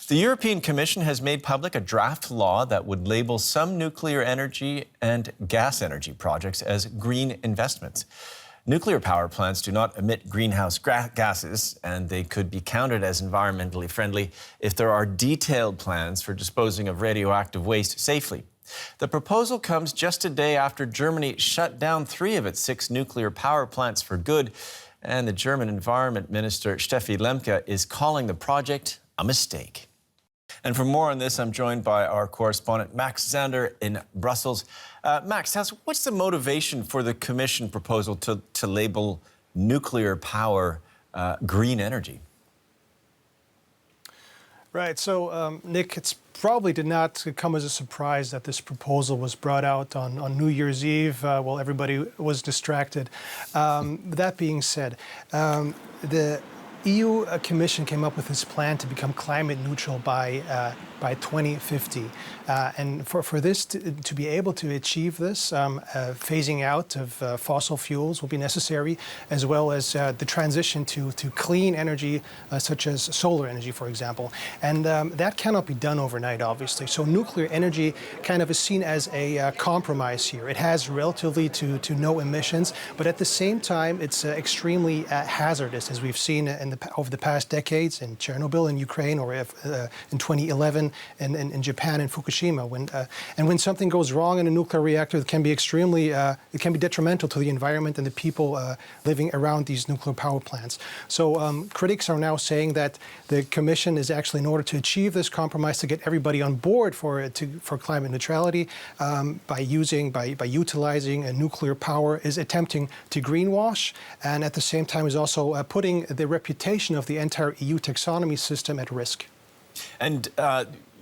The European Commission has made public a draft law that would label some nuclear energy and gas energy projects as green investments. Nuclear power plants do not emit greenhouse gases, and they could be counted as environmentally friendly if there are detailed plans for disposing of radioactive waste safely. The proposal comes just a day after Germany shut down 3 of its 6 nuclear power plants for good, and the German Environment Minister Steffi Lehmke is calling the project a mistake. And for more on this, I'm joined by our correspondent Max Zander in Brussels. Max, what's the motivation for the Commission proposal to label nuclear power green energy? Right. So, Nick, it's probably did not come as a surprise that this proposal was brought out on New Year's Eve while everybody was distracted. That being said, the EU Commission came up with this plan to become climate neutral by 2050. And for this to be able to achieve this, phasing out of fossil fuels will be necessary, as well as the transition to clean energy, such as solar energy, for example. And that cannot be done overnight, obviously. So nuclear energy kind of is seen as a compromise here. It has relatively to no emissions, but at the same time, it's extremely hazardous, as we've seen over the past decades in Chernobyl in Ukraine, or in 2011 in Japan and Fukushima. When something goes wrong in a nuclear reactor, it can be detrimental to the environment and the people living around these nuclear power plants. So critics are now saying that the Commission is actually, in order to achieve this compromise, to get everybody on board for climate neutrality, by utilizing nuclear power, is attempting to greenwash, and at the same time is also putting the reputation of the entire EU taxonomy system at risk. And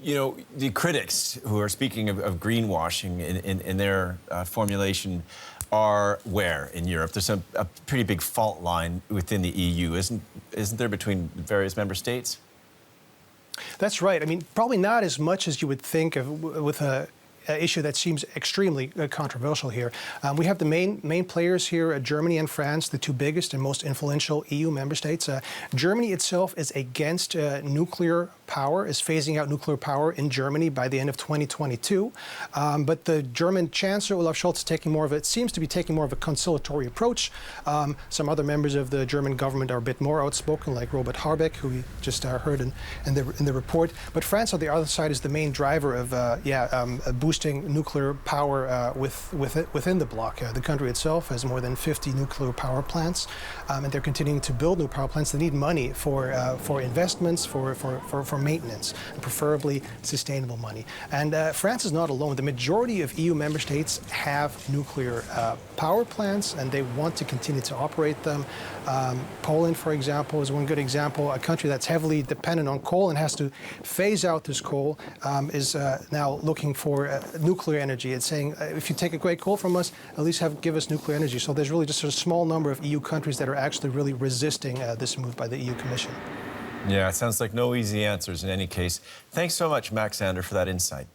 you know, the critics who are speaking of greenwashing in their formulation are where in Europe? There's a pretty big fault line within the EU, isn't there, between various member states? That's right. I mean, probably not as much as you would think of with a issue that seems extremely controversial here. We have the main players here, Germany and France, the 2 biggest and most influential EU member states. Germany itself is against nuclear power, is phasing out nuclear power in Germany by the end of 2022. But the German Chancellor, Olaf Scholz, seems to be taking more of a conciliatory approach. Some other members of the German government are a bit more outspoken, like Robert Habeck, who we just heard in the report. But France, on the other side, is the main driver of boosting nuclear power within the bloc. The country itself has more than 50 nuclear power plants, and they're continuing to build new power plants. They need money for investments, for maintenance, and preferably sustainable money. And France is not alone. The majority of EU member states have nuclear power plants, and they want to continue to operate them. Poland, for example, is one good example. A country that's heavily dependent on coal and has to phase out this coal is now looking for nuclear energy. It's saying, if you take a great coal from us, at least give us nuclear energy. So there's really just a small number of EU countries that are actually really resisting this move by the EU Commission. Yeah, it sounds like no easy answers in any case. Thanks so much, Max Zander, for that insight.